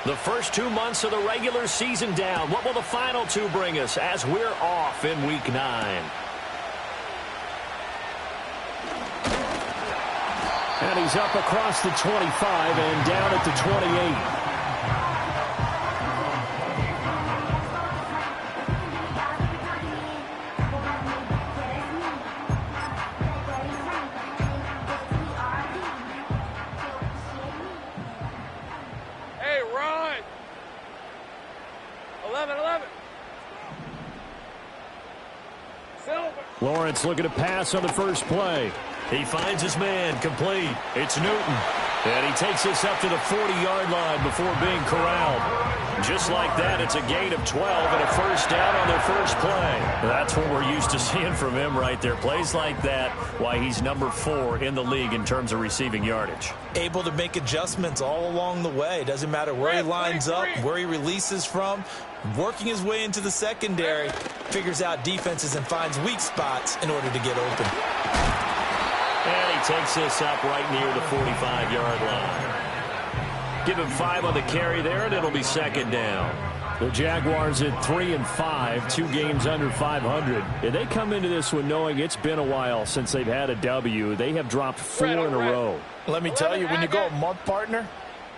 The first 2 months of the regular season down. What will the final 2 bring us as we're off in Week 9? And he's up across the 25 and down at the 28. Lawrence looking to pass on the first play. He finds his man, complete. It's Newton. And he takes this up to the 40-yard line before being corralled. Just like that, it's a gain of 12 and a first down on their first play. That's what we're used to seeing from him right there. Plays like that, why he's number 4 in the league in terms of receiving yardage. Able to make adjustments all along the way. Doesn't matter where he lines up, where he releases from. Working his way into the secondary, figures out defenses and finds weak spots in order to get open. And he takes this up right near the 45-yard line. Give him 5 on the carry there, and it'll be second down. The Jaguars at 3-5, 2 games under 500. And they come into this one knowing it's been a while since they've had a W. They have dropped 4 in a row. Let me tell you, when you go a month, partner,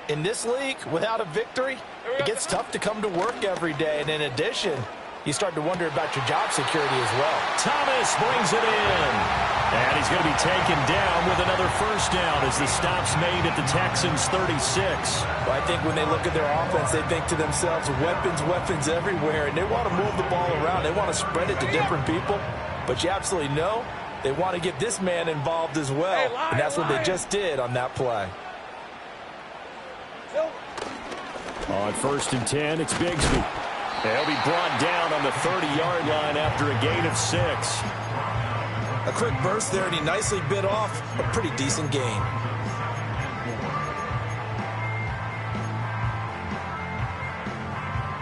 in this league, without a victory, it gets tough to come to work every day. And in addition, you start to wonder about your job security as well. Thomas brings it in. And he's going to be taken down with another first down as the stop's made at the Texans' 36. Well, I think when they look at their offense, they think to themselves, weapons, weapons everywhere. And they want to move the ball around. They want to spread it to different people. But you absolutely know they want to get this man involved as well. And that's what they just did on that play. On 1st and 10, it's Bigsby. He'll be brought down on the 30-yard line after a gain of 6. A quick burst there, and he nicely bit off a pretty decent gain.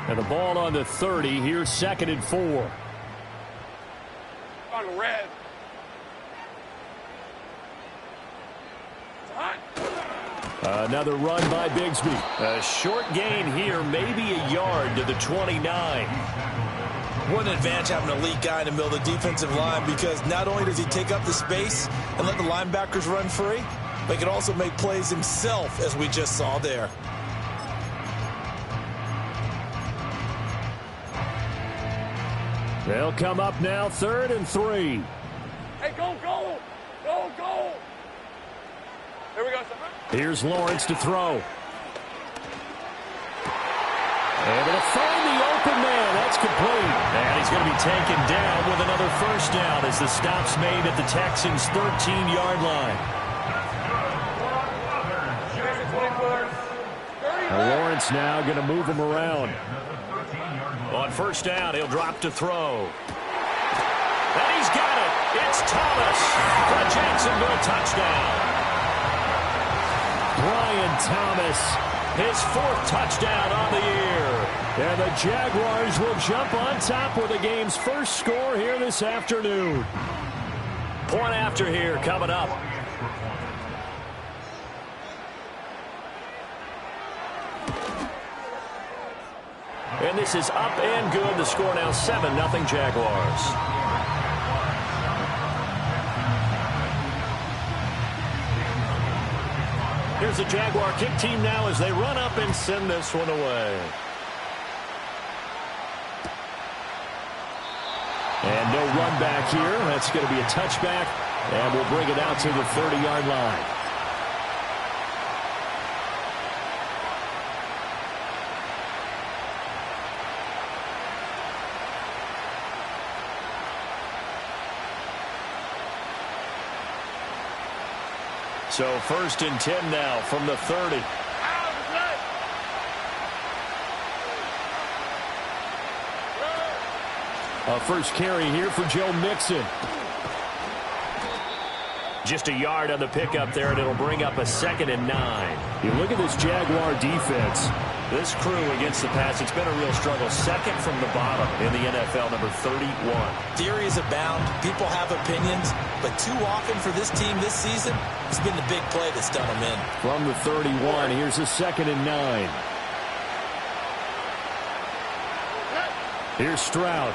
And the ball on the 30. Here's 2nd and 4. On red. Another run by Bigsby. A short gain here, maybe a yard to the 29. What an advantage having a elite guy in the middle of the defensive line, because not only does he take up the space and let the linebackers run free, but he can also make plays himself, as we just saw there. They'll come up now, 3rd and 3. Hey, go, go! Go, go! Here we go, sir. Here's Lawrence to throw. Able to find the open man. That's complete. And he's going to be taken down with another first down as the stop's made at the Texans' 13-yard line. Lawrence now going to move him around. On first down, he'll drop to throw. And he's got it. It's Thomas for a Jacksonville touchdown. Brian Thomas, his 4th touchdown on the year. And the Jaguars will jump on top with the game's first score here this afternoon. Point after here coming up. And this is up and good. The score now 7-0 Jaguars. Here's the Jaguar kick team now as they run up and send this one away. And no run back here. That's going to be a touchback, and we'll bring it out to the 30-yard line. So 1st and 10 now from the 30. A first carry here for Joe Mixon. Just a yard on the pickup there, and it'll bring up a 2nd and 9. You look at this Jaguar defense. This crew against the pass, it's been a real struggle. 2nd from the bottom in the NFL, number 31. Theories abound. People have opinions. But too often for this team this season, it's been the big play that's done them in. From the 31, here's a 2nd and 9. Here's Stroud.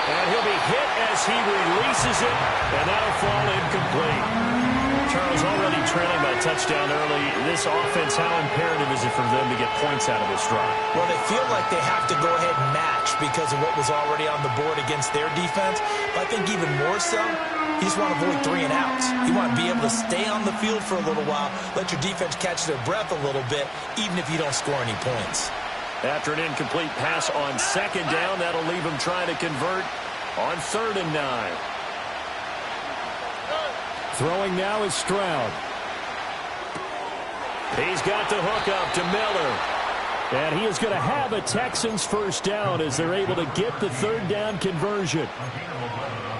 And he'll be hit as he releases it, and that'll fall incomplete. Charles, already trailing by a touchdown early. This offense, how imperative is it for them to get points out of this drive? Well, they feel like they have to go ahead and match because of what was already on the board against their defense. But I think even more so, you just want to avoid 3 and outs. You want to be able to stay on the field for a little while, let your defense catch their breath a little bit, even if you don't score any points. After an incomplete pass on 2nd down, that'll leave him trying to convert on 3rd and 9. Throwing now is Stroud. He's got the hook up to Miller. And he is going to have a Texans first down as they're able to get the 3rd down conversion.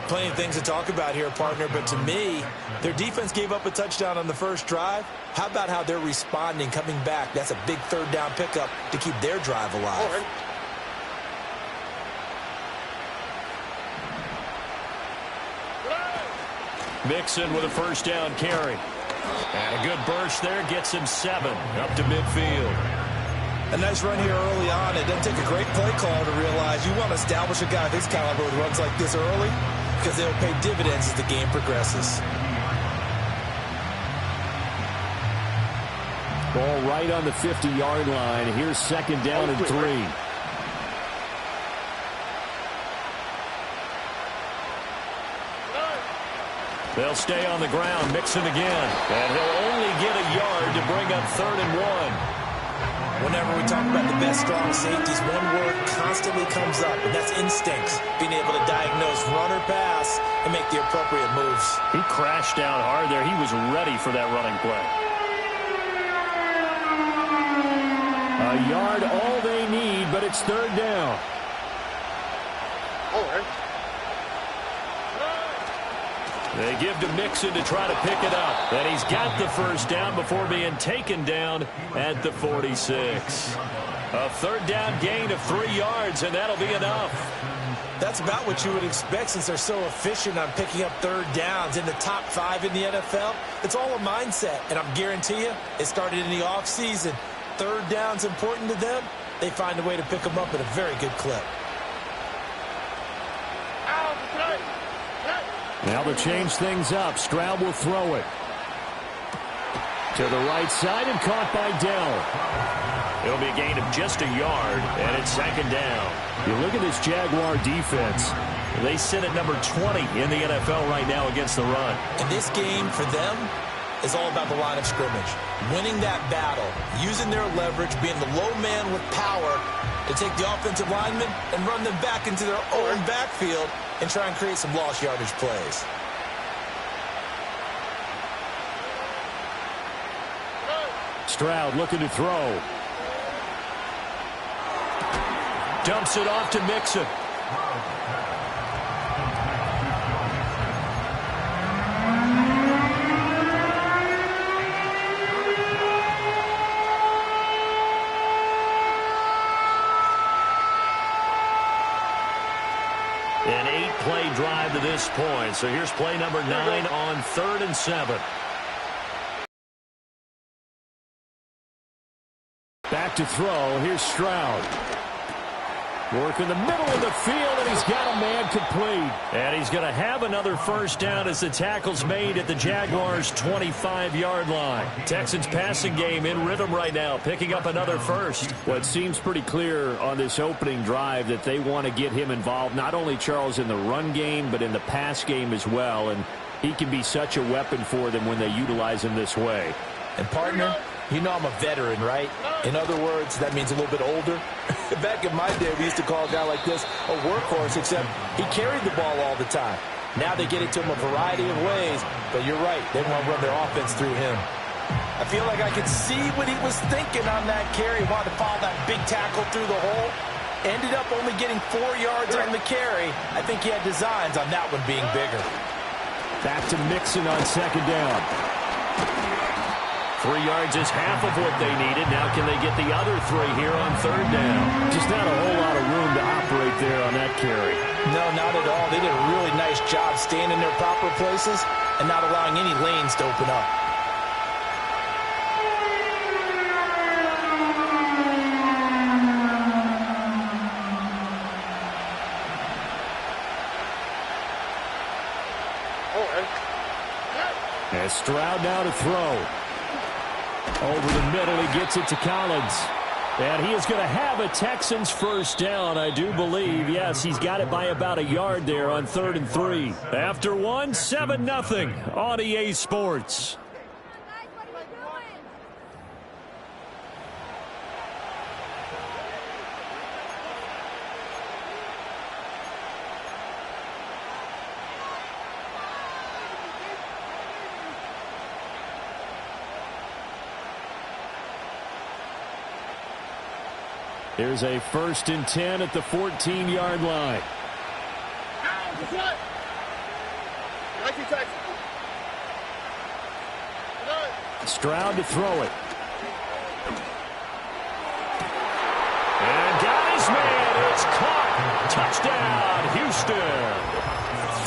Plenty of things to talk about here, partner, but to me, their defense gave up a touchdown on the first drive. How about how they're responding, coming back? That's a big 3rd down pickup to keep their drive alive. Mixon with a first down carry. And a good burst there gets him 7 up to midfield. A nice run here early on. It doesn't take a great play call to realize you want to establish a guy of his caliber with runs like this early because they'll pay dividends as the game progresses. Ball right on the 50-yard line. Here's 2nd down and 3. They'll stay on the ground. Mixon again. And he'll only get a yard to bring up 3rd and 1. Whenever we talk about the best strong safeties, one word constantly comes up, and that's instincts. Being able to diagnose run or pass and make the appropriate moves. He crashed down hard there. He was ready for that running play. A yard, all they need, but it's 3rd down. All right. They give to Mixon to try to pick it up. And he's got the first down before being taken down at the 46. A 3rd down gain of 3 yards, and that'll be enough. That's about what you would expect since they're so efficient on picking up 3rd downs in the top 5 in the NFL. It's all a mindset, and I'm guarantee you it started in the offseason. 3rd down's important to them. They find a way to pick them up at a very good clip. Now they'll change things up. Stroud will throw it. To the right side and caught by Dell. It'll be a gain of just a yard, and it's 2nd down. You look at this Jaguar defense. They sit at number 20 in the NFL right now against the run. And this game for them is all about the line of scrimmage. Winning that battle, using their leverage, being the low man with power to take the offensive linemen and run them back into their own backfield and try and create some lost yardage plays. Stroud looking to throw. Dumps it off to Mixon. An 8-play drive to this point. So here's play number 9 on 3rd and 7. Back to throw. Here's Stroud. Work in the middle of the field, and he's got a man complete. And he's going to have another first down as the tackle's made at the Jaguars' 25-yard line. Texans passing game in rhythm right now, picking up another first. Well, it seems pretty clear on this opening drive that they want to get him involved, not only, Charles, in the run game, but in the pass game as well. And he can be such a weapon for them when they utilize him this way. And, partner, you know I'm a veteran, right? In other words, that means a little bit older. Back in my day, we used to call a guy like this a workhorse, except he carried the ball all the time. Now they get it to him a variety of ways, but you're right. They want to run their offense through him. I feel like I could see what he was thinking on that carry. He wanted to follow that big tackle through the hole. Ended up only getting 4 yards on the carry. I think he had designs on that one being bigger. Back to Mixon on 2nd down. 3 yards is half of what they needed. Now can they get the other 3 here on 3rd down? Just not a whole lot of room to operate there on that carry. No, not at all. They did a really nice job staying in their proper places and not allowing any lanes to open up. Stroud now to throw. Over the middle, he gets it to Collins. And he is going to have a Texans first down, I do believe. Yes, he's got it by about a yard there on 3rd and 3. After one, 7-0 on EA Sports. Here's a 1st and 10 at the 14-yard line. Stroud to throw it. And got his man. It's caught. Touchdown, Houston.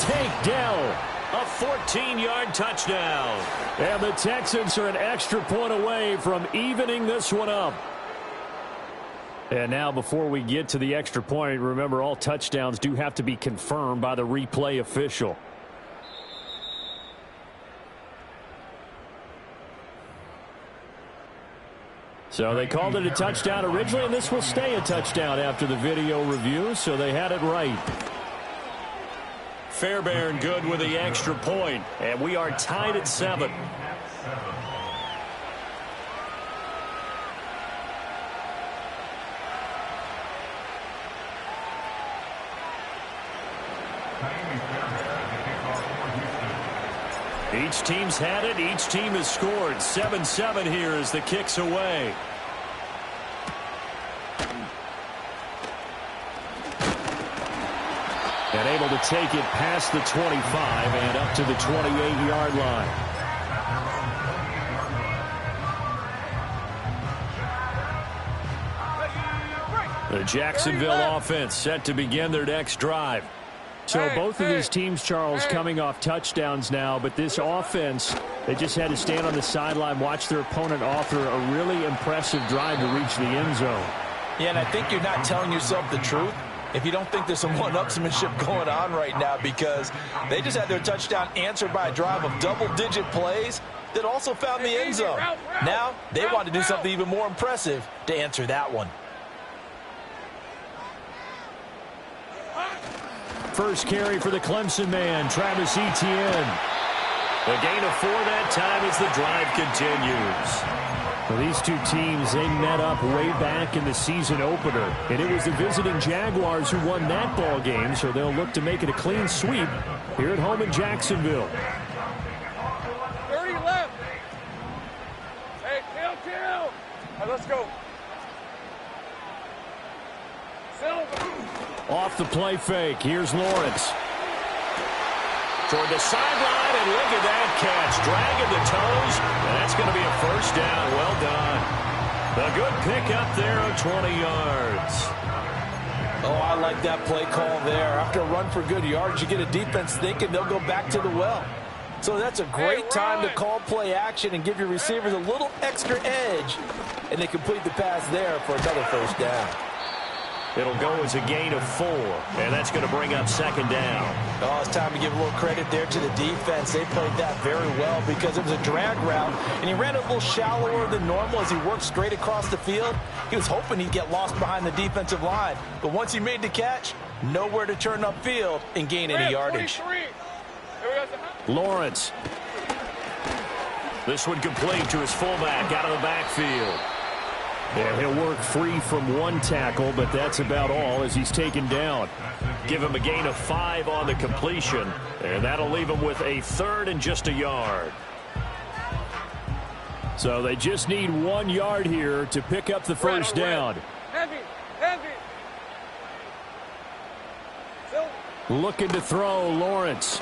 Take Dell. A 14-yard touchdown. And the Texans are an extra point away from evening this one up. And now before we get to the extra point, remember all touchdowns do have to be confirmed by the replay official. So they called it a touchdown originally, and this will stay a touchdown after the video review, so they had it right. Fairbairn good with the extra point, and we are tied at 7. Each team's had it. Each team has scored. 7-7 here as the kick's away. And able to take it past the 25 and up to the 28-yard line. The Jacksonville offense set to begin their next drive. So both of these teams, Charles, coming off touchdowns now, but this offense, they just had to stand on the sideline, watch their opponent author a really impressive drive to reach the end zone. Yeah, and I think you're not telling yourself the truth if you don't think there's some one-upsmanship going on right now, because they just had their touchdown answered by a drive of double-digit plays that also found the end zone. Now they want to do something even more impressive to answer that one. First carry for the Clemson man, Travis Etienne. A gain of 4 that time as the drive continues. Well, these two teams, they met up way back in the season opener, and it was the visiting Jaguars who won that ball game, so they'll look to make it a clean sweep here at home in Jacksonville. 30 left. Hey, kill. All right, let's go. Off the play fake, here's Lawrence. Toward the sideline, and look at that catch. Dragging the toes, and that's going to be a first down. Well done. A good pickup there of 20 yards. Oh, I like that play call there. After a run for good yards, you get a defense thinking they'll go back to the well. So that's a great time to call play action and give your receivers a little extra edge. And they complete the pass there for another first down. It'll go as a gain of 4, and that's going to bring up second down. Oh, it's time to give a little credit there to the defense. They played that very well because it was a drag route, and he ran a little shallower than normal as he worked straight across the field. He was hoping he'd get lost behind the defensive line, but once he made the catch, nowhere to turn upfield and gain any yardage. Lawrence. This one complete to his fullback out of the backfield. And he'll work free from one tackle, but that's about all as he's taken down. Give him a gain of 5 on the completion, and that'll leave him with a 3rd and just a yard. So they just need 1 yard here to pick up the first down. Heavy. Looking to throw, Lawrence.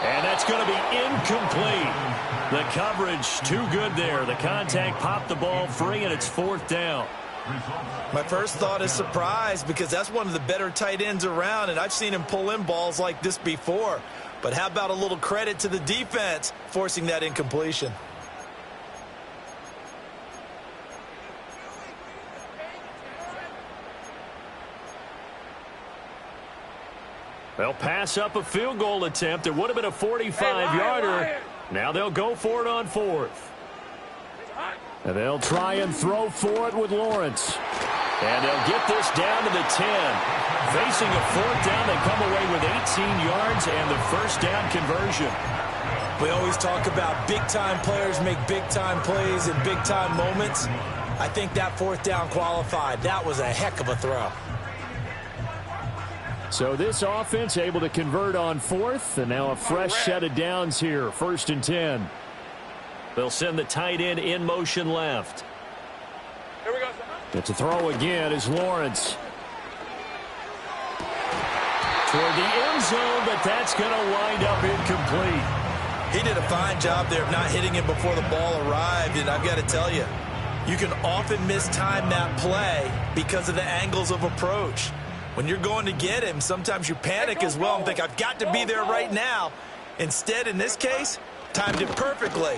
And that's going to be incomplete. The coverage too good there. The contact popped the ball free, and it's 4th down. My first thought is surprise because that's one of the better tight ends around, and I've seen him pull in balls like this before. But how about a little credit to the defense forcing that incompletion? They'll pass up a field goal attempt. It would have been a 45-yarder. Now they'll go for it on 4th. And they'll try and throw for it with Lawrence. And they'll get this down to the 10. Facing a 4th down, they come away with 18 yards and the first down conversion. We always talk about big-time players make big-time plays in big-time moments. I think that 4th down qualified. That was a heck of a throw. So this offense able to convert on 4th, and now a fresh set of downs here, 1st and 10. They'll send the tight end in motion left. Here we go. It's a throw again as Lawrence. Toward the end zone, but that's going to wind up incomplete. He did a fine job there of not hitting him before the ball arrived, and I've got to tell you, you can often mistime that play because of the angles of approach. When you're going to get him, sometimes you panic as well and think, I've got to be there right now. Instead, in this case, timed it perfectly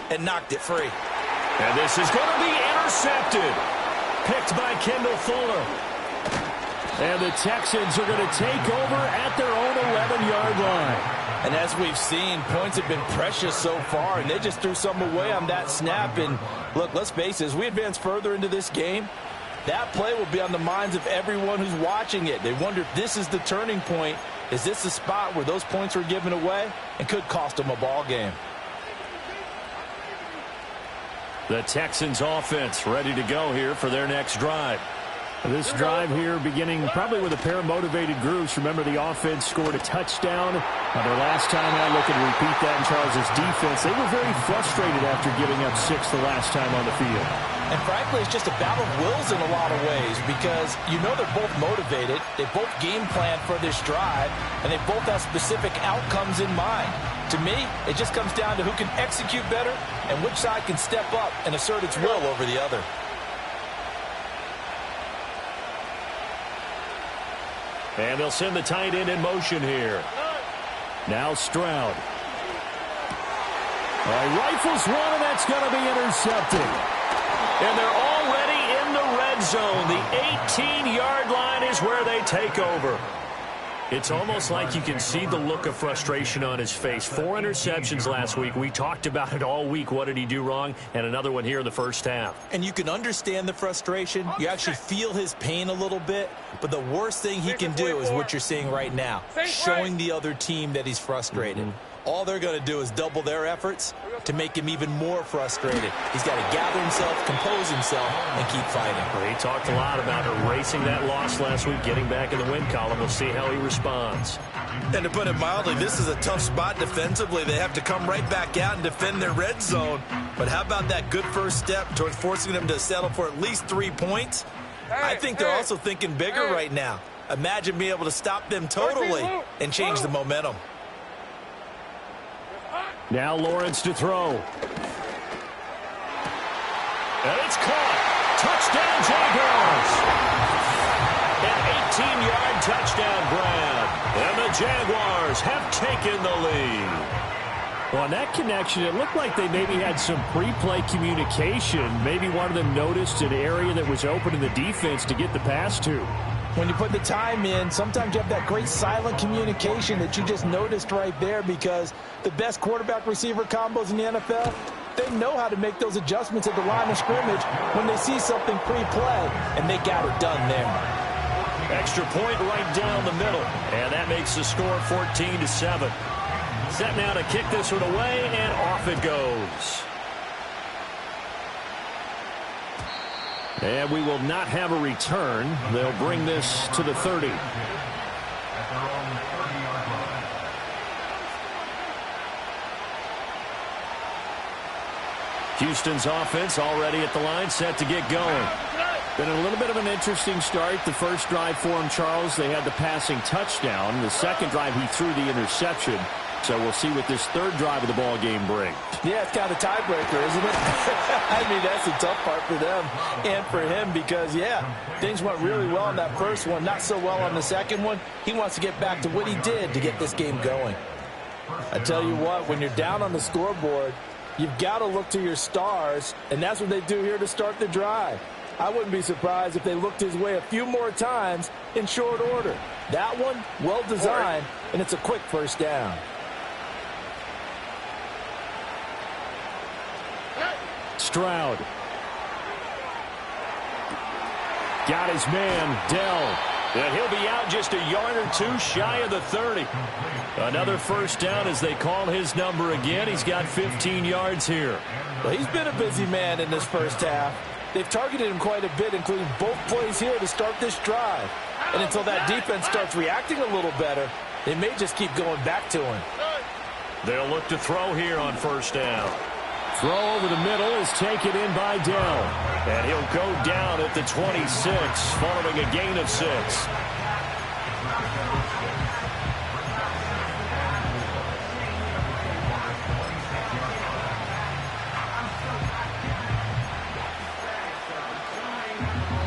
and knocked it free. And this is going to be intercepted. Picked by Kendall Fuller. And the Texans are going to take over at their own 11-yard line. And as we've seen, points have been precious so far, and they just threw some away on that snap. And look, let's face it, as we advance further into this game, that play will be on the minds of everyone who's watching it. They wonder if this is the turning point. Is this the spot where those points were given away and could cost them a ball game? The Texans offense ready to go here for their next drive. This drive here beginning probably with a pair of motivated groups. Remember, the offense scored a touchdown. Their last time out, looking to repeat that in Charles' defense. They were very frustrated after giving up 6 the last time on the field. And frankly, it's just a battle of wills in a lot of ways because you know they're both motivated. They both game plan for this drive, and they both have specific outcomes in mind. To me, it just comes down to who can execute better and which side can step up and assert its will over the other. And they'll send the tight end in motion here. Now Stroud. Rifles one, and that's going to be intercepted. And they're already in the red zone. The 18-yard line is where they take over. It's almost like you can see the look of frustration on his face. 4 interceptions last week. We talked about it all week. What did he do wrong? And another one here in the first half. And you can understand the frustration. You actually feel his pain a little bit. But the worst thing he can do is what you're seeing right now, showing the other team that he's frustrated. All they're going to do is double their efforts to make him even more frustrated. He's got to gather himself, compose himself, and keep fighting. Well, he talked a lot about erasing that loss last week, getting back in the win column. We'll see how he responds. And to put it mildly, this is a tough spot defensively. They have to come right back out and defend their red zone. But how about that good first step towards forcing them to settle for at least 3 points? I think they're also thinking bigger right now. Imagine being able to stop them totally and change the momentum. Now Lawrence to throw. And it's caught. Touchdown, Jaguars. An 18-yard touchdown grab. And the Jaguars have taken the lead. Well, on that connection, it looked like they maybe had some pre-play communication. Maybe one of them noticed an area that was open in the defense to get the pass to. When you put the time in, sometimes you have that great silent communication that you just noticed right there because the best quarterback-receiver combos in the NFL, they know how to make those adjustments at the line of scrimmage when they see something pre-play, and they got it done there. Extra point right down the middle, and that makes the score 14-7. Set now to kick this one away, and off it goes. And we will not have a return. They'll bring this to the 30. Houston's offense already at the line, set to get going. Been a little bit of an interesting start. The first drive for him, Charles, they had the passing touchdown. The second drive, he threw the interception. So we'll see what this third drive of the ball game brings. Yeah, it's kind of a tiebreaker, isn't it? I mean, that's the tough part for them and for him because, yeah, things went really well on that first one, not so well on the second one. He wants to get back to what he did to get this game going. I tell you what, when you're down on the scoreboard, you've got to look to your stars, and that's what they do here to start the drive. I wouldn't be surprised if they looked his way a few more times in short order. That one, well designed, and it's a quick first down. Stroud. Got his man, Dell. And he'll be out just a yard or two shy of the 30. Another first down as they call his number again. He's got 15 yards here. Well, he's been a busy man in this first half. They've targeted him quite a bit, including both plays here to start this drive. And until that defense starts reacting a little better, they may just keep going back to him. They'll look to throw here on first down. Throw over the middle is taken in by Dell. And he'll go down at the 26, following a gain of 6.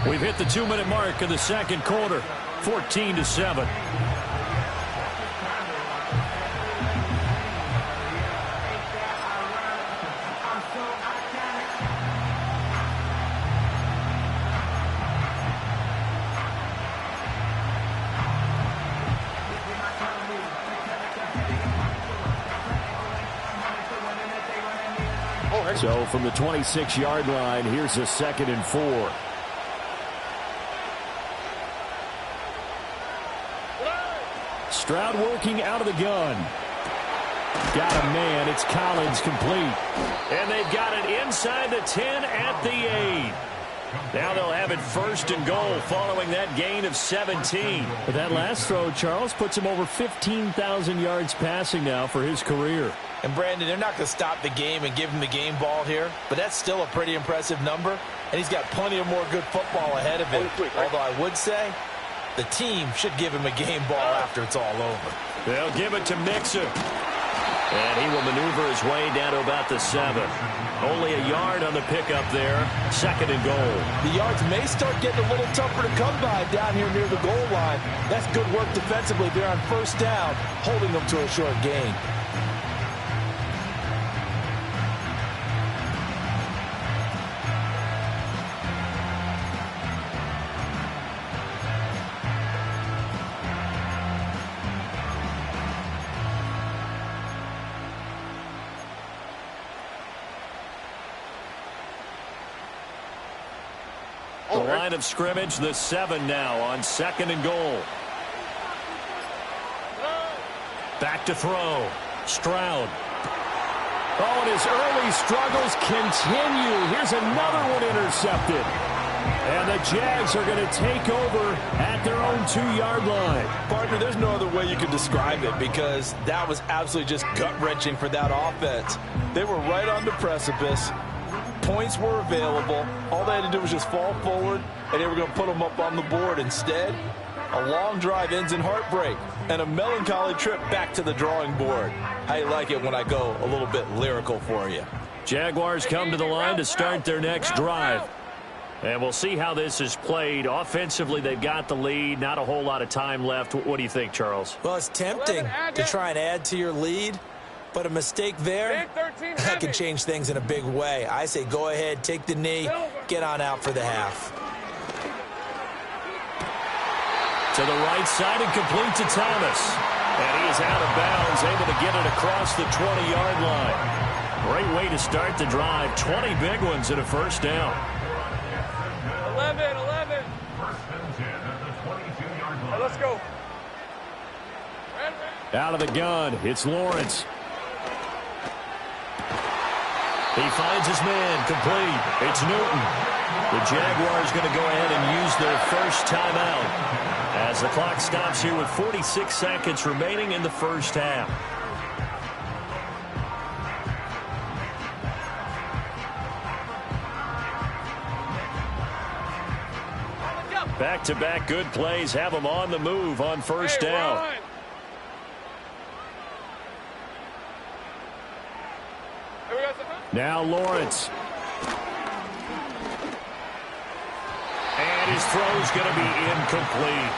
We've hit the 2-minute mark of the second quarter, 14-7. So from the 26-yard line, here's a 2nd and 4. Stroud working out of the gun. Got a man. It's Collins complete. And they've got it inside the 10 at the 8. Now they'll have it 1st and goal following that gain of 17. But that last throw, Charles, puts him over 15,000 yards passing now for his career. And, Brandon, they're not going to stop the game and give him the game ball here, but that's still a pretty impressive number, and he's got plenty of more good football ahead of him. Although I would say the team should give him a game ball after it's all over. They'll give it to Mixon. And he will maneuver his way down to about the 7. Only a yard on the pickup there. 2nd and goal. The yards may start getting a little tougher to come by down here near the goal line. That's good work defensively there on first down, holding them to a short gain. The line of scrimmage, the 7 now on 2nd and goal. Back to throw. Stroud. Oh, and his early struggles continue. Here's another one intercepted. And the Jags are going to take over at their own 2-yard line. Partner, there's no other way you could describe it because that was absolutely just gut-wrenching for that offense. They were right on the precipice. Points were available. All they had to do was just fall forward, and they were going to put them up on the board. Instead, a long drive ends in heartbreak and a melancholy trip back to the drawing board. How you like it when I go a little bit lyrical for you? Jaguars come to the line to start their next drive. And we'll see how this is played. Offensively, they've got the lead. Not a whole lot of time left. What do you think, Charles? Well, it's tempting to try and add to your lead. But a mistake there, that can change things in a big way. I say go ahead, take the knee, get on out for the half. To the right side and complete to Thomas. And he is out of bounds, able to get it across the 20-yard line. Great way to start the drive. 20 big ones and a first down. 11. Hey, let's go. Out of the gun, it's Lawrence. He finds his man complete. It's Newton. The Jaguars going to go ahead and use their first timeout as the clock stops here with 46 seconds remaining in the first half. Back-to-back good plays have them on the move on first down. Run. Now Lawrence. And his throw's going to be incomplete.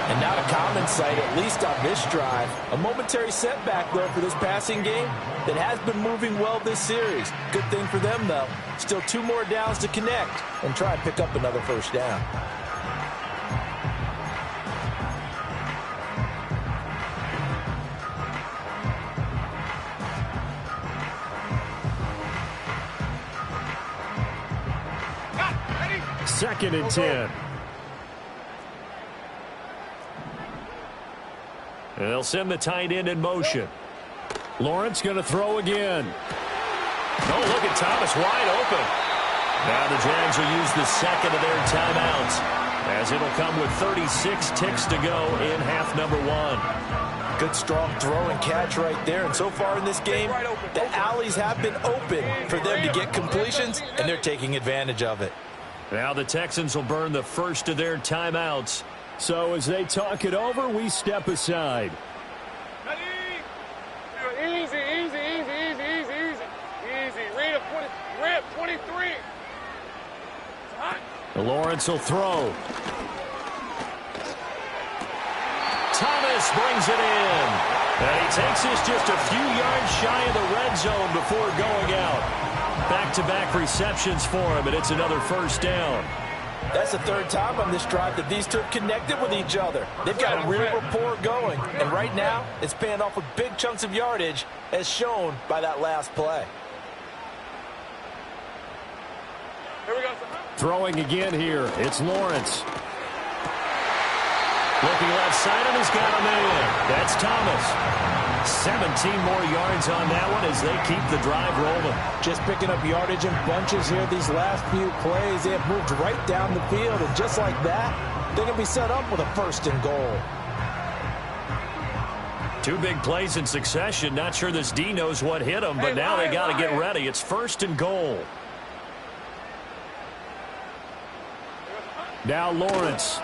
And not a common sight, at least on this drive. A momentary setback, though, for this passing game that has been moving well this series. Good thing for them, though. Still 2 more downs to connect and try and pick up another first down. Second and 10. And they'll send the tight end in motion. Lawrence going to throw again. Oh, look at Thomas wide open. Now the Jags will use the second of their timeouts, as it'll come with 36 ticks to go in half number 1. Good strong throw and catch right there. And so far in this game, the alleys have been open for them to get completions, and they're taking advantage of it. Now the Texans will burn the first of their timeouts. So as they talk it over, we step aside. Easy, easy, easy, easy, easy, easy. Easy. Read a 20, rip 23. Lawrence will throw. Thomas brings it in. And he takes this just a few yards shy of the red zone before going out. Back-to-back receptions for him, and it's another first down. That's the 3rd time on this drive that these two have connected with each other. They've got a real rapport going. And right now, it's paying off with big chunks of yardage, as shown by that last play. Here we go. Throwing again here. It's Lawrence. Looking left side, and he's got a man. That's Thomas. 17 more yards on that one as they keep the drive rolling. Just picking up yardage in bunches here these last few plays. They have moved right down the field, and just like that, they're going to be set up with a 1st and goal. 2 big plays in succession. Not sure this D knows what hit him, but now they got to get ready. It's 1st and goal. Now Lawrence.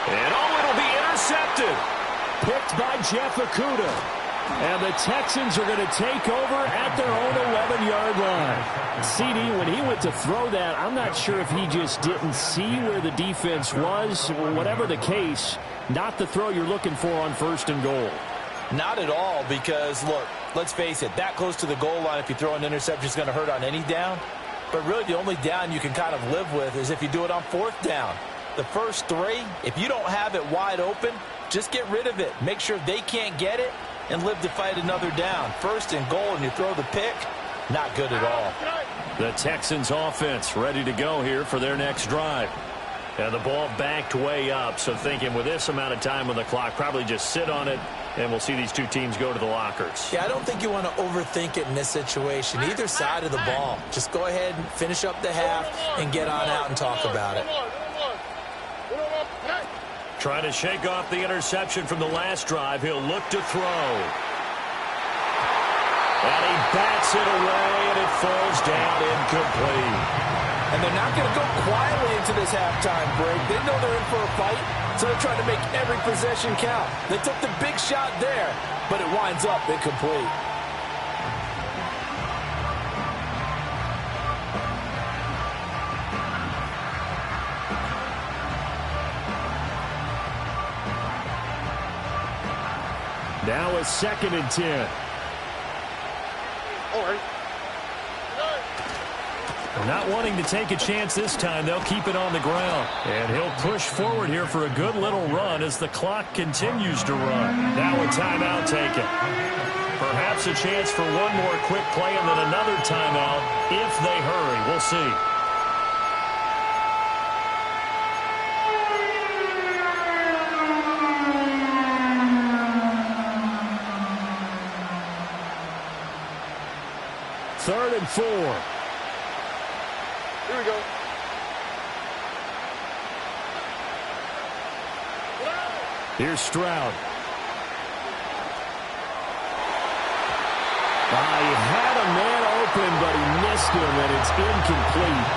And it'll be intercepted. Picked by Jeff Okudah. And the Texans are going to take over at their own 11-yard line. CD, when he went to throw that, I'm not sure if he just didn't see where the defense was. Whatever the case, not the throw you're looking for on 1st and goal. Not at all, because, look, let's face it, that close to the goal line, if you throw an interception, is going to hurt on any down. But really, the only down you can kind of live with is if you do it on 4th down. The first 3, if you don't have it wide open, just get rid of it. Make sure they can't get it and live to fight another down. 1st and goal, and you throw the pick, not good at all. The Texans offense ready to go here for their next drive. And the ball backed way up, so thinking with this amount of time on the clock, probably just sit on it, and we'll see these 2 teams go to the lockers. Yeah, I don't think you want to overthink it in this situation. Either side of the ball. Just go ahead and finish up the half and get on out and talk about it. Trying to shake off the interception from the last drive. He'll look to throw. And he bats it away, and it falls down incomplete. And they're not going to go quietly into this halftime break. They know they're in for a fight, so they're trying to make every possession count. They took the big shot there, but it winds up incomplete. Now a 2nd and 10. Not wanting to take a chance this time, they'll keep it on the ground. And he'll push forward here for a good little run as the clock continues to run. Now a timeout taken. Perhaps a chance for one more quick play and then another timeout if they hurry. We'll see. Third and 4. Here we go. Here's Stroud. He had a man open, but he missed him, and it's incomplete.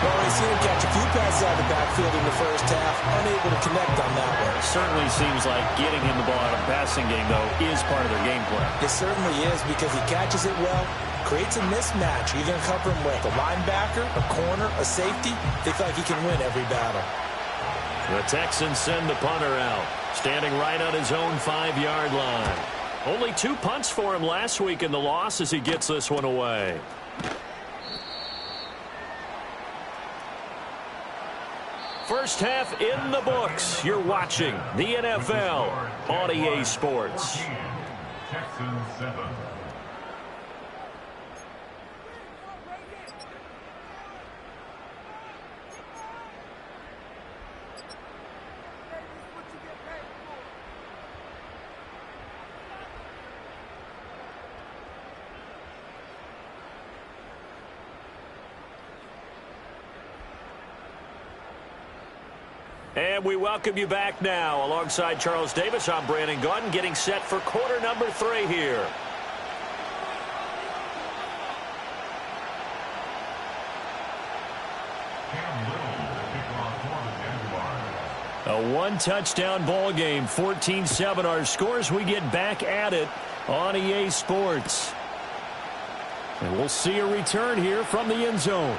Well, we've seen him catch a few passes out of the backfield in the first half, unable to connect on that one. Certainly seems like getting him the ball out of the passing game, though, is part of their game plan. It certainly is, because he catches it well, creates a mismatch. You're going to cover him with a linebacker, a corner, a safety. They feel like he can win every battle. The Texans send the punter out, standing right on his own 5-yard line. Only 2 punts for him last week in the loss as he gets this one away. First half in the books. You're watching the NFL on EA Sports. Texans 7. And we welcome you back now. Alongside Charles Davis, I'm Brandon Gaudin, getting set for quarter number 3 here. A 1-touchdown ball game, 14-7 our scores. We get back at it on EA Sports. And we'll see a return here from the end zone.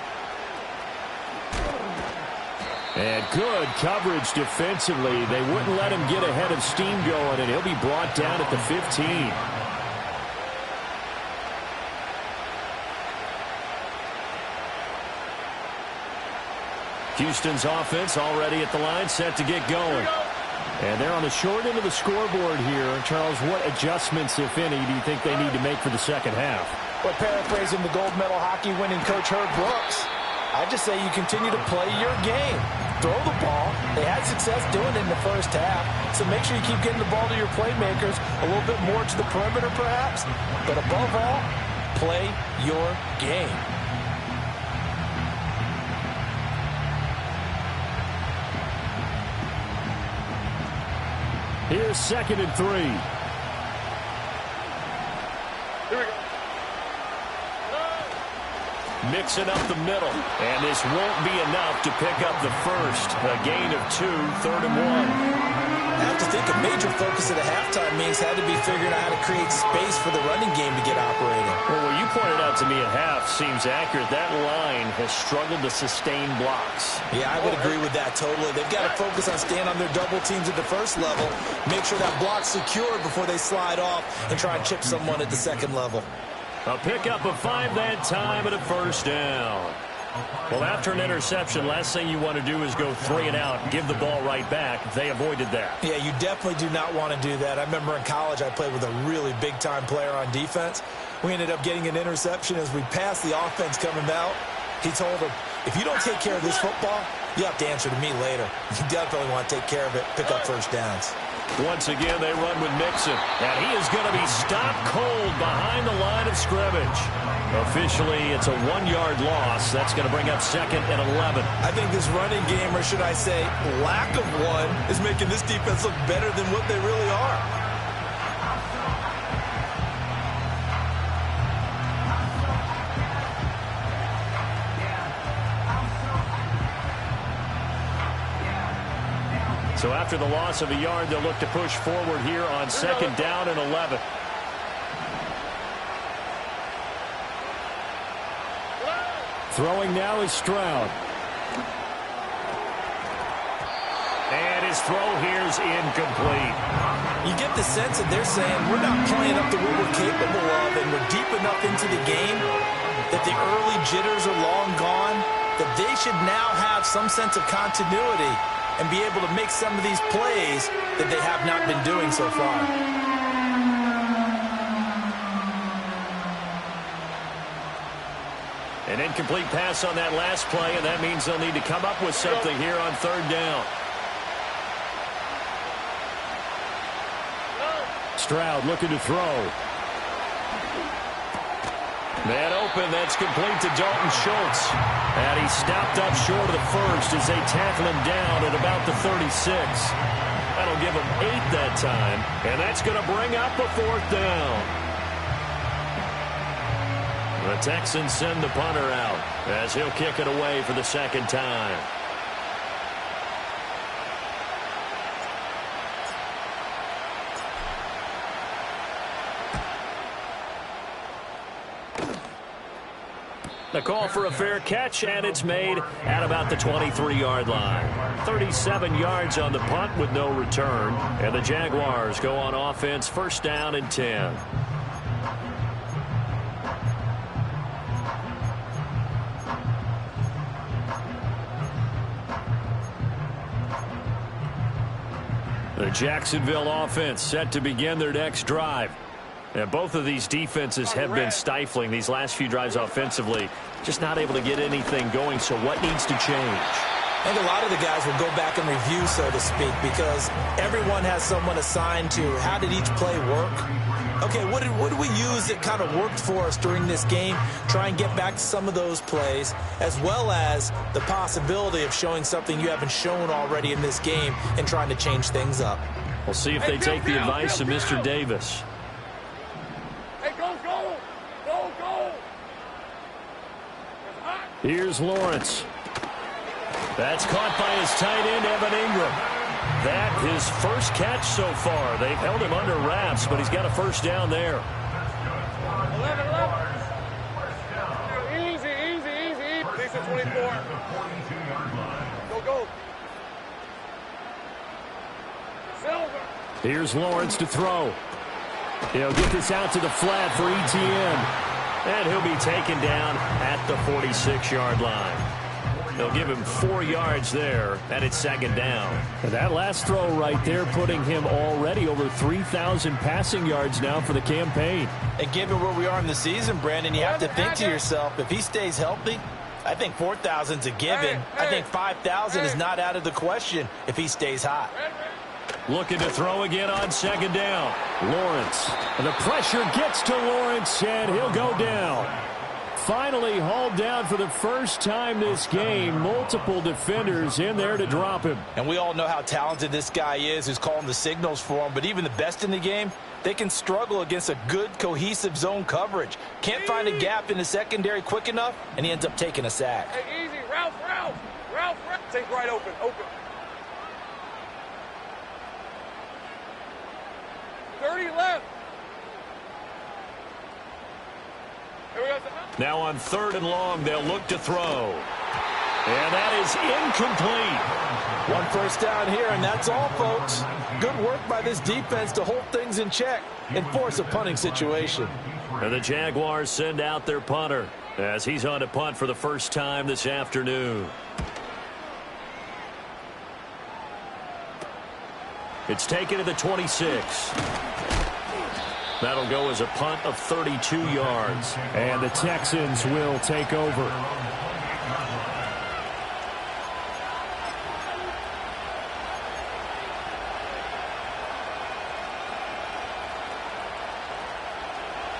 And good coverage defensively. They wouldn't let him get ahead of steam going, and he'll be brought down at the 15. Houston's offense already at the line, set to get going. And they're on the short end of the scoreboard here. Charles, what adjustments, if any, do you think they need to make for the second half? Well, paraphrasing the gold medal hockey winning coach Herb Brooks, I just say you continue to play your game. Throw the ball. They had success doing it in the first half, so make sure you keep getting the ball to your playmakers, a little bit more to the perimeter perhaps, but above all, play your game. Here's 2nd and 3. Here we go. Mixing up the middle, and this won't be enough to pick up the first. A gain of 2, 3rd and 1. I have to think a major focus at the halftime means had to be figuring out how to create space for the running game to get operating. Well, what you pointed out to me at half seems accurate. That line has struggled to sustain blocks. Yeah, I would agree with that totally. They've got to focus on staying on their double teams at the first level, make sure that block's secured before they slide off and try and chip someone at the second level. A pickup of 5 that time and a first down. Well, after an interception, last thing you want to do is go 3 and out and give the ball right back. They avoided that. Yeah, you definitely do not want to do that. I remember in college I played with a really big-time player on defense. We ended up getting an interception as we passed the offense coming out. He told him, if you don't take care of this football, you have to answer to me later. You definitely want to take care of it, pick up first downs. Once again, they run with Mixon, and he is going to be stopped cold behind the line of scrimmage. Officially, it's a 1-yard loss. That's going to bring up 2nd and 11. I think this running game, or should I say lack of one, is making this defense look better than what they really are. So after the loss of a yard, they'll look to push forward here on 2nd down and 11. Throwing now is Stroud. And his throw here is incomplete. You get the sense that they're saying we're not playing up to what we're capable of, and we're deep enough into the game that the early jitters are long gone, that they should now have some sense of continuity and be able to make some of these plays that they have not been doing so far. An incomplete pass on that last play, and that means they'll need to come up with something here on 3rd down. Stroud looking to throw. Man open, that's complete to Dalton Schultz. And he stopped up short of the first as they tackle him down at about the 36. That'll give him 8 that time, and that's going to bring up a 4th down. The Texans send the punter out as he'll kick it away for the 2nd time. The call for a fair catch, and it's made at about the 23-yard line. 37 yards on the punt with no return. And the Jaguars go on offense, first down and 10. The Jacksonville offense set to begin their next drive. And both of these defenses have been stifling these last few drives offensively. Just not able to get anything going, so what needs to change? I think a lot of the guys will go back and review, so to speak, because everyone has someone assigned to how did each play work. Okay, what did we use that kind of worked for us during this game? Try and get back to some of those plays, as well as the possibility of showing something you haven't shown already in this game and trying to change things up. We'll see if they take the advice of Mr. Davis. Hey, go, go! Go, go! It's hot. Here's Lawrence. That's caught by his tight end, Evan Ingram. That his first catch so far. They've held him under wraps, but he's got a first down there. 11. Easy. Lisa 24. Go, go. Silver. Here's Lawrence to throw. He'll get this out to the flat for Etienne. And he'll be taken down at the 46-yard line. They'll give him 4 yards there, and it's second down. And that last throw right there putting him already over 3,000 passing yards now for the campaign. And given where we are in the season, Brandon, you have to think to yourself, if he stays healthy, I think 4,000's a given. I think 5,000 is not out of the question if he stays hot. Looking to throw again on second down. Lawrence. And the pressure gets to Lawrence, and he'll go down. Finally hauled down for the first time this game. Multiple defenders in there to drop him. And we all know how talented this guy is who's calling the signals for him. But even the best in the game, they can struggle against a good, cohesive zone coverage. Can't find a gap in the secondary quick enough, and he ends up taking a sack. Hey, easy. Ralph. Take right open. 30 left. Here we go. Now on 3rd and long, they'll look to throw. And that is incomplete. One first down here, and that's all, folks. Good work by this defense to hold things in check and force a punting situation. And the Jaguars send out their punter as he's on to punt for the first time this afternoon. It's taken to the 26. That'll go as a punt of 32 yards. And the Texans will take over.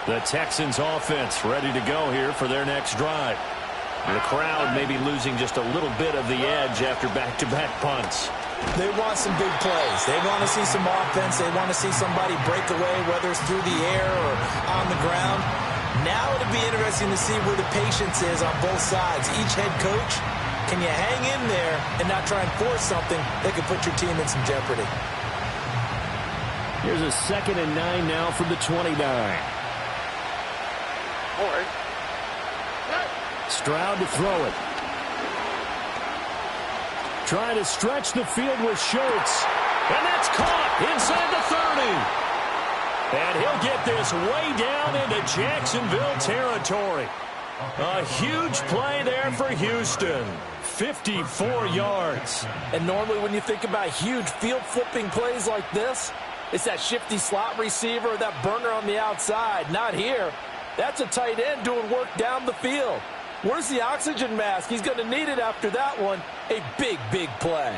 The Texans offense ready to go here for their next drive. The crowd may be losing just a little bit of the edge after back-to-back punts. They want some big plays. They want to see some offense. They want to see somebody break away, whether it's through the air or on the ground. Now it'll be interesting to see where the patience is on both sides. Each head coach, can you hang in there and not try and force something that could put your team in some jeopardy? Here's a 2nd and 9 now from the 29. All right. Stroud to throw it. Trying to stretch the field with Schultz. And that's caught inside the 30. And he'll get this way down into Jacksonville territory. A huge play there for Houston. 54 yards. And normally when you think about huge field-flipping plays like this, it's that shifty slot receiver or that burner on the outside. Not here. That's a tight end doing work down the field. Where's the oxygen mask? He's going to need it after that one. A big, big play.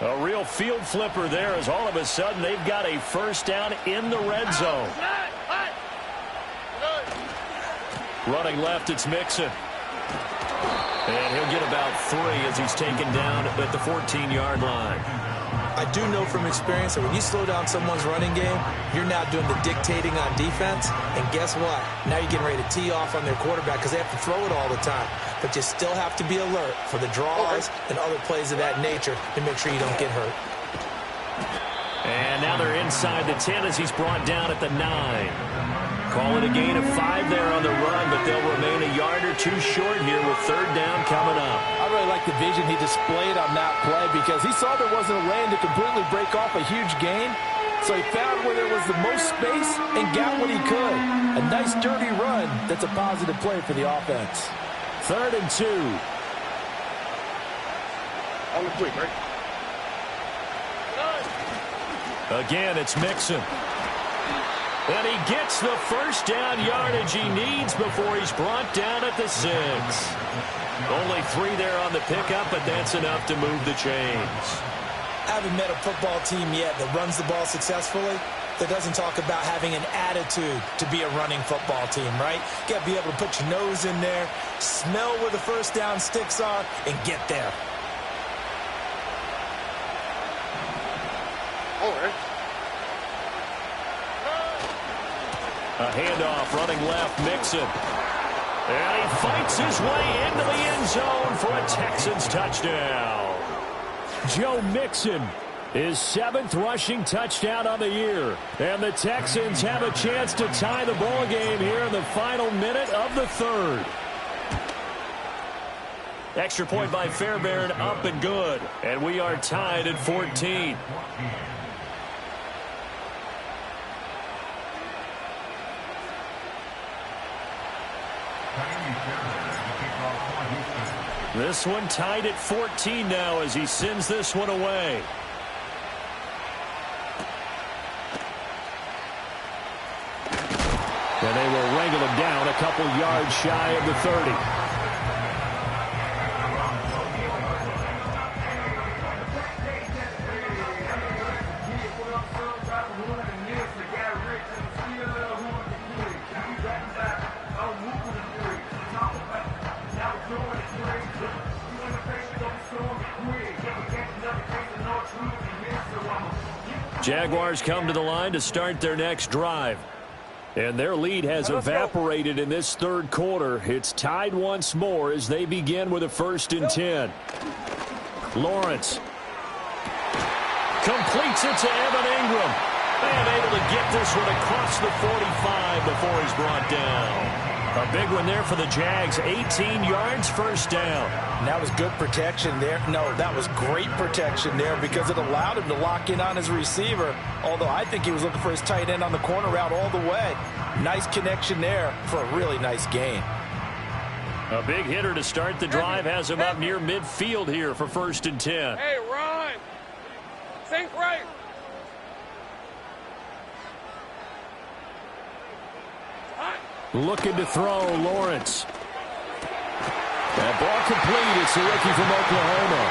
A real field flipper there as all of a sudden they've got a first down in the red zone. Running left, it's Mixon. And he'll get about 3 as he's taken down at the 14-yard line. I do know from experience that when you slow down someone's running game, you're now doing the dictating on defense. And guess what? Now you're getting ready to tee off on their quarterback because they have to throw it all the time. But you still have to be alert for the draws and other plays of that nature to make sure you don't get hurt. And now they're in inside the 10 as he's brought down at the 9. Call it a gain of 5 there on the run, but they'll remain a yard or two short here with third down coming up. I really like the vision he displayed on that play because he saw there wasn't a lane to completely break off a huge gain. So he found where there was the most space and got what he could. A nice dirty run that's a positive play for the offense. 3rd and 2. On the 3, right? Again, it's Mixon. And he gets the first down yardage he needs before he's brought down at the 6. Only 3 there on the pickup, but that's enough to move the chains. I haven't met a football team yet that runs the ball successfully that doesn't talk about having an attitude to be a running football team, right? You got to be able to put your nose in there, smell where the first down sticks are, and get there. All right. A handoff running left, Mixon. And he fights his way into the end zone for a Texans touchdown. Joe Mixon, his 7th rushing touchdown on the year. And the Texans have a chance to tie the ball game here in the final minute of the 3rd. Extra point by Fairbairn, up and good. And we are tied at 14. This one tied at 14 now as he sends this one away. And they will wrangle him down a couple yards shy of the 30. Jaguars come to the line to start their next drive. And their lead has evaporated in this 3rd quarter. It's tied once more as they begin with a 1st and 10. Lawrence completes it to Evan Ingram. And able to get this one across the 45 before he's brought down. A big one there for the Jags. 18 yards, first down. And that was good protection there. No, that was great protection there because it allowed him to lock in on his receiver. Although I think he was looking for his tight end on the corner route all the way. Nice connection there for a really nice gain. A big hitter to start the drive has him up near midfield here for 1st and 10. Hey, Ron. Think right. Looking to throw, Lawrence. That ball complete. It's the rookie from Oklahoma.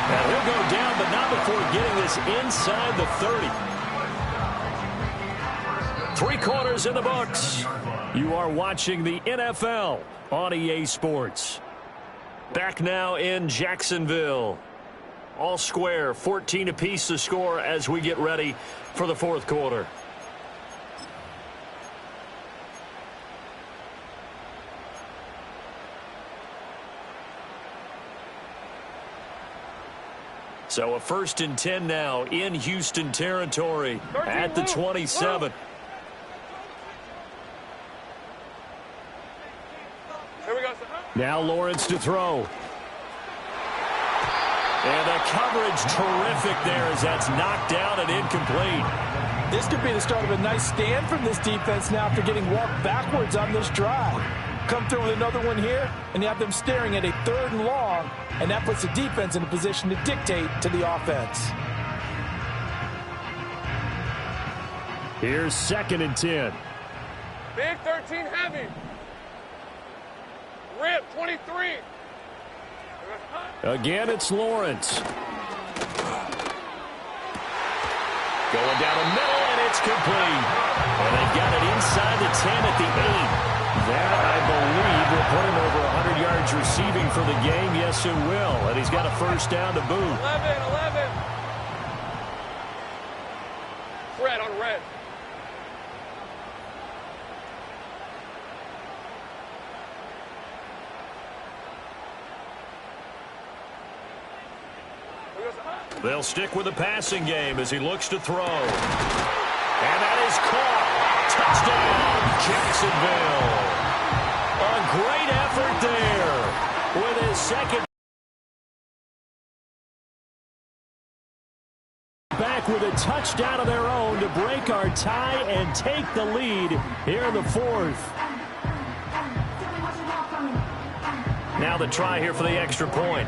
And he'll go down, but not before getting this inside the 30. 3 quarters in the books. You are watching the NFL on EA Sports. Back now in Jacksonville. All square, 14 apiece to score as we get ready for the 4th quarter. So a 1st and 10 now in Houston territory at the 27. Here we go. Now Lawrence to throw. And the coverage terrific there as that's knocked down and incomplete. This could be the start of a nice stand from this defense now after getting walked backwards on this drive. Come through with another one here, and you have them staring at a 3rd and long, and that puts the defense in a position to dictate to the offense. Here's 2nd and 10. Big 13 heavy. Rip 23. Again, it's Lawrence. Going down the middle, and it's complete. And they've got it inside the 10 at the 8. That, I believe, will put him over 100 yards receiving for the game. Yes, it will. And he's got a first down to boot. 11. Red on red. They'll stick with the passing game as he looks to throw. And that is caught. Touchdown, Jacksonville. A great effort there with his second. Back with a touchdown of their own to break our tie and take the lead here in the fourth. Now the try here for the extra point.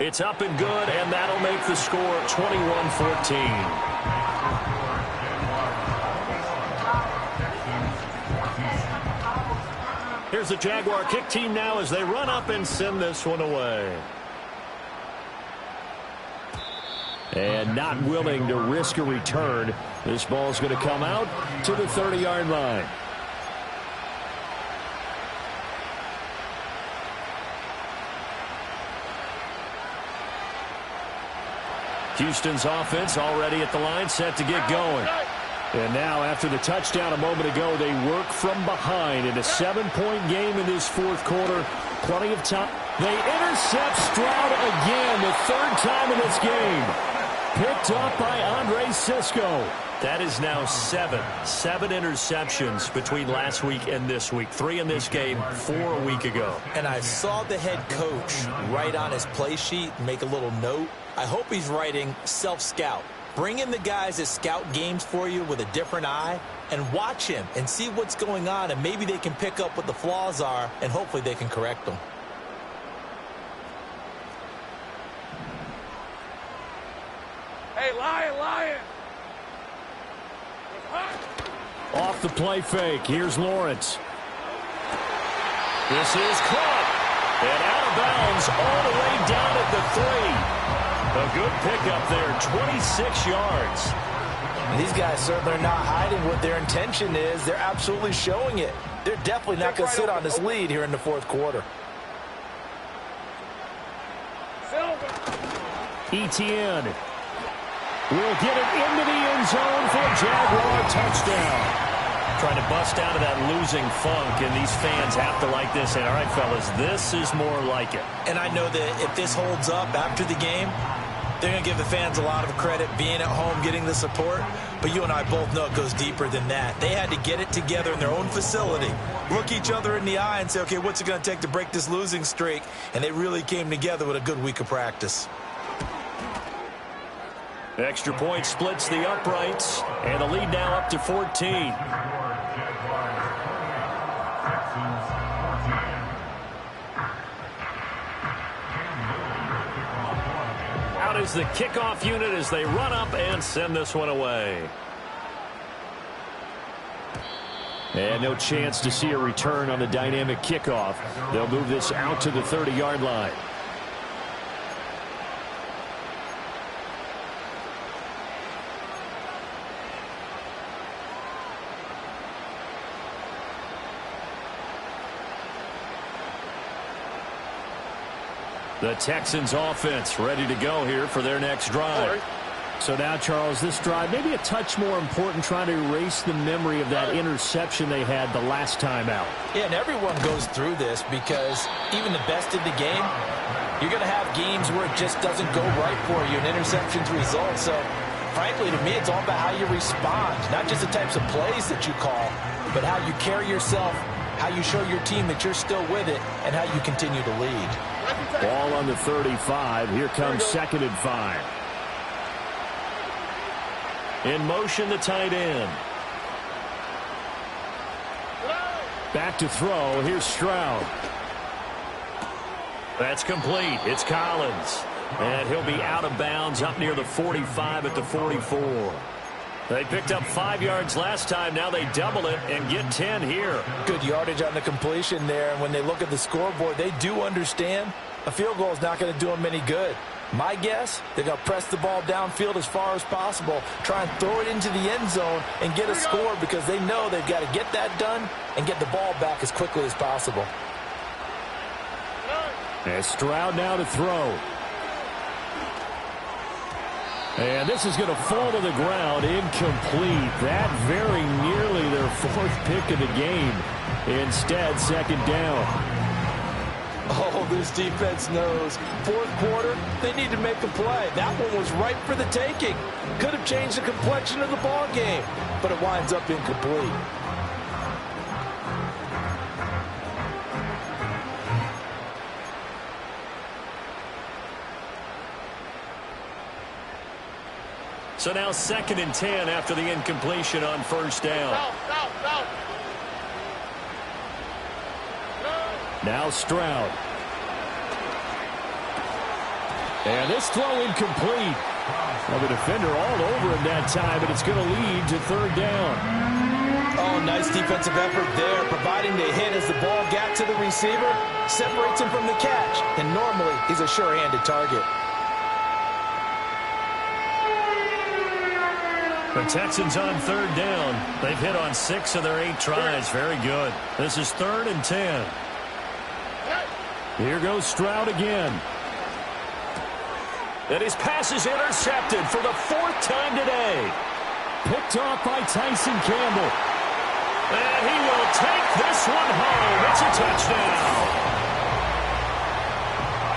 It's up and good, and that'll make the score 21-14. Here's the Jaguar kick team now as they run up and send this one away. And not willing to risk a return. This ball's going to come out to the 30-yard line. Houston's offense already at the line, set to get going. And now, after the touchdown a moment ago, they work from behind in a 7-point game in this fourth quarter. Plenty of time. They intercept Stroud again, the third time in this game. Picked up by Andre Cisco. That is now seven interceptions between last week and this week. 3 in this game, 4 a week ago. And I saw the head coach write on his play sheet and make a little note. I hope he's writing self-scout. Bring in the guys that scout games for you with a different eye and watch him and see what's going on, and maybe they can pick up what the flaws are, and hopefully they can correct them. Hey, Lion! Off the play fake, here's Lawrence. This is caught. And out of bounds all the way down at the 3. A good pickup there, 26 yards. These guys certainly are not hiding what their intention is. They're absolutely showing it. They're definitely not going to sit on this lead here in the fourth quarter. Etienne will get it into the end zone for a Jaguar touchdown. Trying to bust out of that losing funk, and these fans have to like this. And all right, fellas, this is more like it. And I know that if this holds up after the game, they're going to give the fans a lot of credit being at home, getting the support. But you and I both know it goes deeper than that. They had to get it together in their own facility, look each other in the eye and say, okay, what's it going to take to break this losing streak? And they really came together with a good week of practice. Extra point splits the uprights, and the lead now up to 14. Out is the kickoff unit as they run up and send this one away. And no chance to see a return on the dynamic kickoff. They'll move this out to the 30-yard line. The Texans offense ready to go here for their next drive. So now, Charles, this drive maybe a touch more important, trying to erase the memory of that interception they had the last time out. Yeah, and everyone goes through this because even the best in the game, you're going to have games where it just doesn't go right for you, and interceptions result. So, frankly, to me, it's all about how you respond, not just the types of plays that you call, but how you carry yourself, how you show your team that you're still with it, and how you continue to lead. Ball on the 35. Here comes 2nd and 5. In motion, the tight end. Back to throw. Here's Stroud. That's complete. It's Collins. And he'll be out of bounds up near the 45 at the 44. They picked up 5 yards last time. Now they double it and get 10 here. Good yardage on the completion there. And when they look at the scoreboard, they do understand a field goal is not going to do them any good. My guess, they're going to press the ball downfield as far as possible, try and throw it into the end zone and get a score because they know they've got to get that done and get the ball back as quickly as possible. And Stroud now to throw. And this is going to fall to the ground, incomplete. That very nearly their 4th pick of the game. Instead, second down. Oh, this defense knows. Fourth quarter, they need to make a play. That one was ripe for the taking. Could have changed the complexion of the ball game, but it winds up incomplete. So now 2nd and 10 after the incompletion on first down. Now Stroud. And this throw incomplete. Well, the defender all over him that time, but it's going to lead to third down. Oh, nice defensive effort there, providing the hit as the ball got to the receiver, separates him from the catch, and normally he's a sure-handed target. The Texans on third down. They've hit on 6 of their 8 tries. Very good. This is 3rd and 10. Here goes Stroud again. And his pass is intercepted for the 4th time today. Picked off by Tyson Campbell. And he will take this one home. It's a touchdown.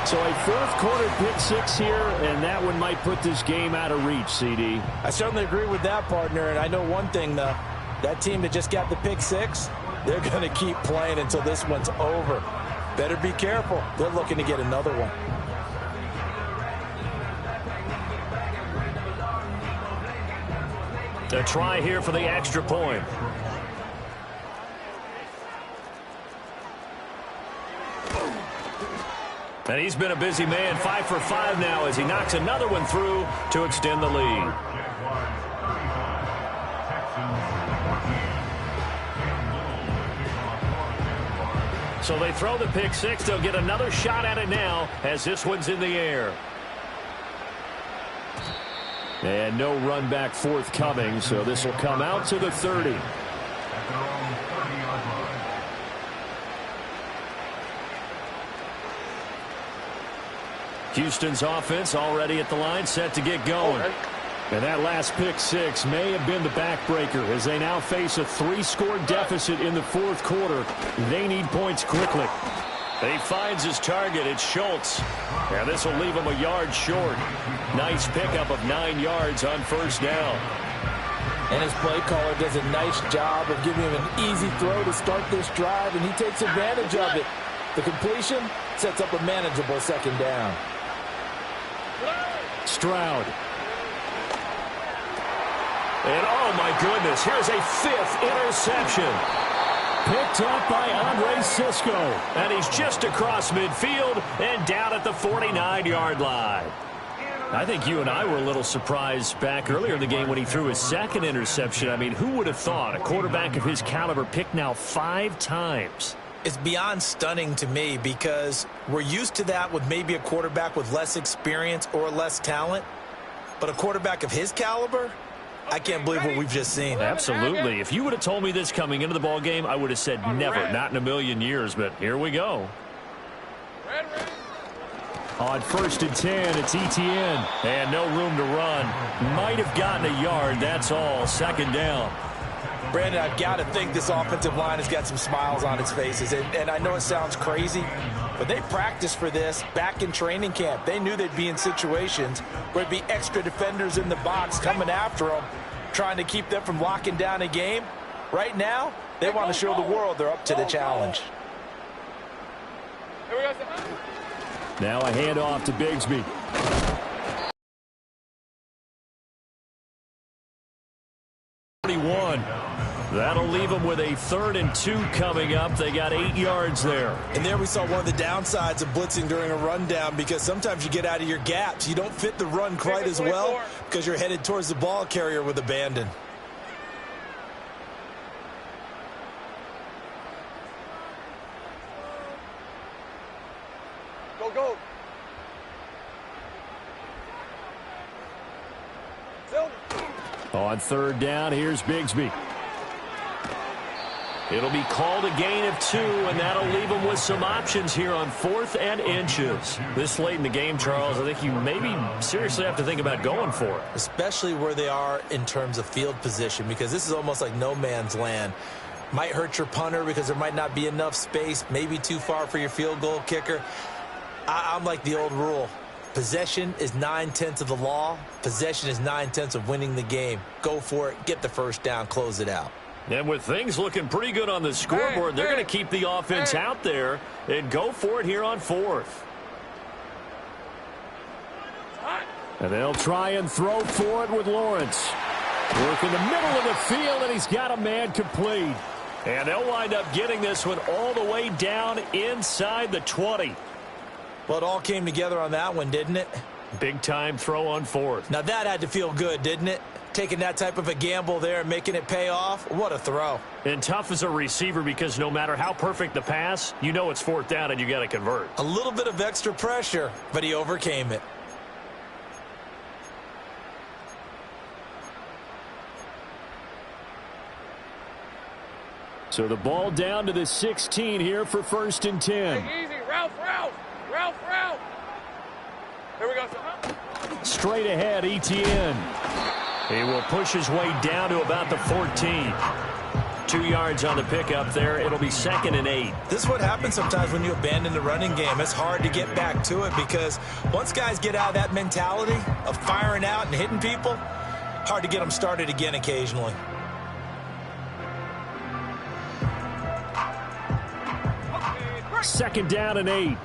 So a 4th quarter pick 6 here, and that one might put this game out of reach, CD. I certainly agree with that, partner, and I know one thing, though. That team that just got the pick 6, they're going to keep playing until this one's over. Better be careful. They're looking to get another one. A try here for the extra point. And he's been a busy man, 5 for 5 now as he knocks another one through to extend the lead. So they throw the pick 6. They'll get another shot at it now as this one's in the air. And no run back forthcoming, so this will come out to the 30. Houston's offense already at the line, set to get going. And that last pick 6 may have been the backbreaker as they now face a 3-score deficit in the 4th quarter. They need points quickly. He finds his target. It's Schultz. And this will leave him a yard short. Nice pickup of 9 yards on first down. And his play caller does a nice job of giving him an easy throw to start this drive, and he takes advantage of it. The completion sets up a manageable second down. Stroud. And oh my goodness, here's a 5th interception. Picked up by Andre Cisco. And he's just across midfield and down at the 49-yard line. I think you and I were a little surprised back earlier in the game when he threw his 2nd interception. I mean, who would have thought a quarterback of his caliber picked now 5 times? It's beyond stunning to me because we're used to that with maybe a quarterback with less experience or less talent. But a quarterback of his caliber, I can't believe what we've just seen. Absolutely. If you would have told me this coming into the ball game, I would have said never, not in a million years. But here we go. On 1st and 10, it's Etienne. And no room to run. Might have gotten a yard, that's all. Second down. Brandon, I've got to think this offensive line has got some smiles on its faces. And I know it sounds crazy, but they practiced for this back in training camp. They knew they'd be in situations where there'd be extra defenders in the box coming after them, trying to keep them from locking down a game. Right now, they want to show the world they're up to the challenge. Now a handoff to Bigsby. That'll leave them with a 3rd and 2 coming up. They got 8 yards there. And there we saw one of the downsides of blitzing during a rundown because sometimes you get out of your gaps. You don't fit the run quite as well because you're headed towards the ball carrier with abandon. Go. On 3rd down, here's Bigsby. It'll be called a gain of 2, and that'll leave them with some options here on 4th and inches. This late in the game, Charles, I think you maybe seriously have to think about going for it. Especially where they are in terms of field position, because this is almost like no man's land. Might hurt your punter because there might not be enough space, maybe too far for your field goal kicker. I'm like the old rule. Possession is 9/10 of the law. Possession is 9/10 of winning the game. Go for it. Get the first down. Close it out. And with things looking pretty good on the scoreboard, they're going to keep the offense out there and go for it here on 4th. And they'll try and throw for it with Lawrence. Work in the middle of the field, and he's got a man complete. And they'll wind up getting this one all the way down inside the 20. Well, it all came together on that one, didn't it? Big-time throw on 4th. Now, that had to feel good, didn't it? Taking that type of a gamble there and making it pay off. What a throw. And tough as a receiver because no matter how perfect the pass, you know it's 4th down and you got to convert. A little bit of extra pressure, but he overcame it. So the ball down to the 16 here for 1st and 10. Hey, easy. Ralph. Here we go. Straight ahead, Etienne. He will push his way down to about the 14. 2 yards on the pickup there. It'll be 2nd and 8. This is what happens sometimes when you abandon the running game. It's hard to get back to it because once guys get out of that mentality of firing out and hitting people, hard to get them started again occasionally. Second down and 8.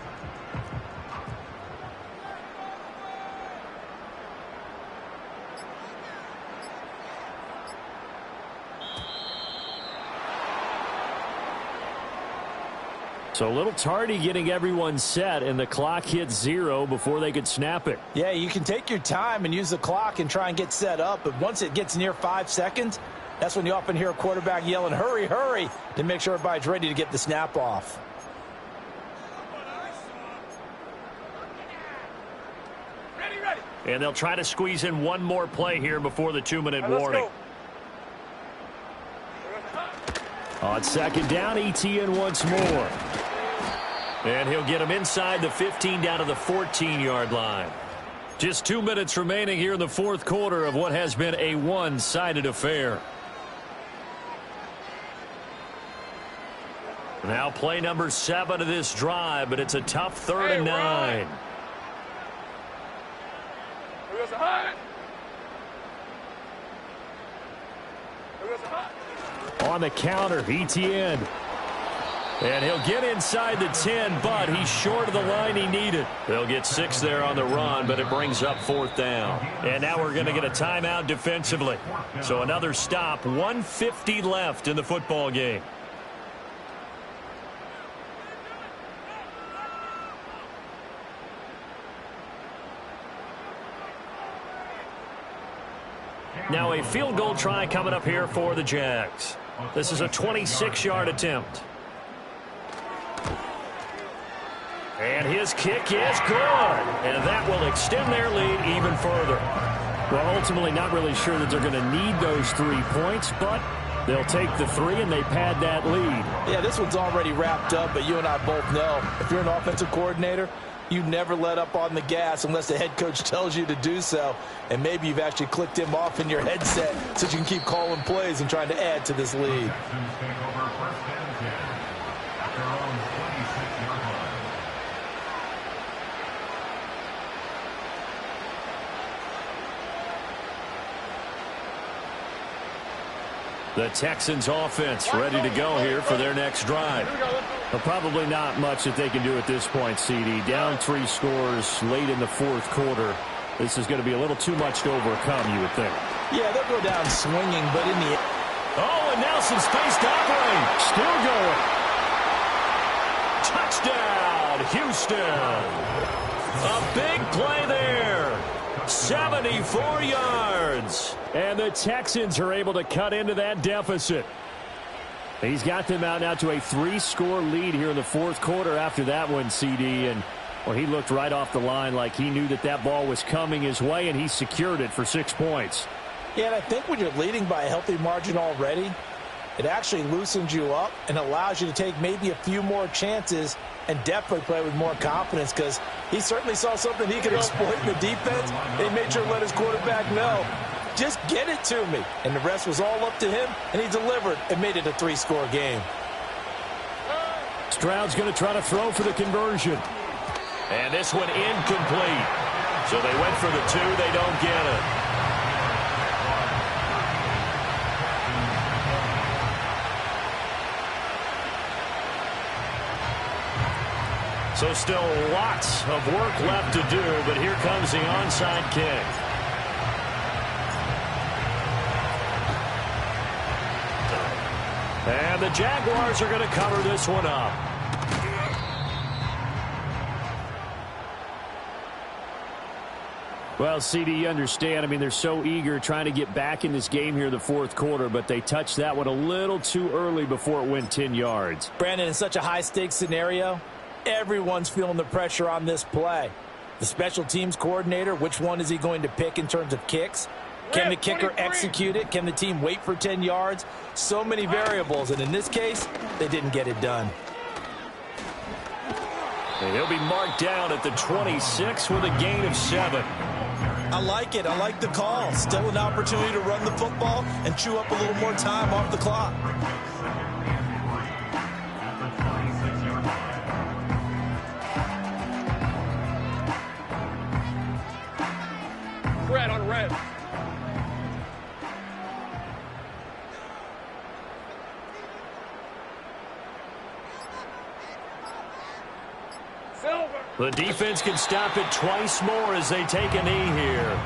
So a little tardy getting everyone set, and the clock hits 0 before they could snap it. Yeah, you can take your time and use the clock and try and get set up, but once it gets near 5 seconds, that's when you often hear a quarterback yelling, hurry, hurry, to make sure everybody's ready to get the snap off. And they'll try to squeeze in one more play here before the 2-minute warning. On second down, Etienne once more. And he'll get him inside the 15 down to the 14-yard line. Just 2 minutes remaining here in the 4th quarter of what has been a one-sided affair. Now play number 7 of this drive, but it's a tough 3rd and 9. On the counter, Etienne. And he'll get inside the 10, but he's short of the line he needed. They'll get 6 there on the run, but it brings up 4th down. And now we're going to get a timeout defensively. So another stop, 1:50 left in the football game. Now a field goal try coming up here for the Jags. This is a 26-yard attempt. And his kick is good. And that will extend their lead even further. Well, ultimately not really sure that they're going to need those 3 points, but they'll take the 3 and they pad that lead. Yeah, this one's already wrapped up, but you and I both know if you're an offensive coordinator, you never let up on the gas unless the head coach tells you to do so. And maybe you've actually clicked him off in your headset so you can keep calling plays and trying to add to this lead. The Texans offense ready to go here for their next drive. But probably not much that they can do at this point, CD. Down 3 scores late in the 4th quarter. This is going to be a little too much to overcome, you would think. Yeah, they'll go down swinging, but in the... Oh, and now some space to operate. Still going. Touchdown, Houston. A big play there. 74 yards. And the Texans are able to cut into that deficit. He's got them out now to a 3-score lead here in the 4th quarter after that one, CD. And, well, he looked right off the line like he knew that that ball was coming his way, and he secured it for 6 points. Yeah, and I think when you're leading by a healthy margin already, it actually loosens you up and allows you to take maybe a few more chances and definitely play with more confidence because he certainly saw something he could exploit in the defense. He made sure to let his quarterback know. Just get it to me. And the rest was all up to him, and he delivered and made it a 3-score game. Stroud's going to try to throw for the conversion. And this one incomplete. So they went for the 2. They don't get it. So still lots of work left to do, but here comes the onside kick. And the Jaguars are going to cover this one up. Well, CD, you understand. I mean, they're so eager trying to get back in this game here in the fourth quarter, but they touched that one a little too early before it went 10 yards. Brandon, in such a high-stakes scenario, everyone's feeling the pressure on this play. The special teams coordinator, which one is he going to pick in terms of kicks? Can the kicker execute it? Can the team wait for 10 yards? So many variables, and in this case, they didn't get it done. And he'll be marked down at the 26 with a gain of 7. I like it. I like the call. Still an opportunity to run the football and chew up a little more time off the clock. Red on red. Silver. The defense can stop it twice more as they take a knee here.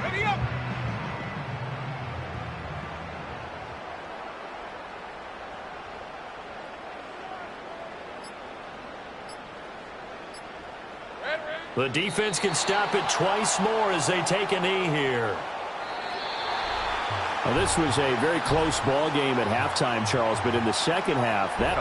Ready up. Red, red. The defense can stop it twice more as they take a knee here. Well, this was a very close ball game at halftime, Charles, but in the second half, that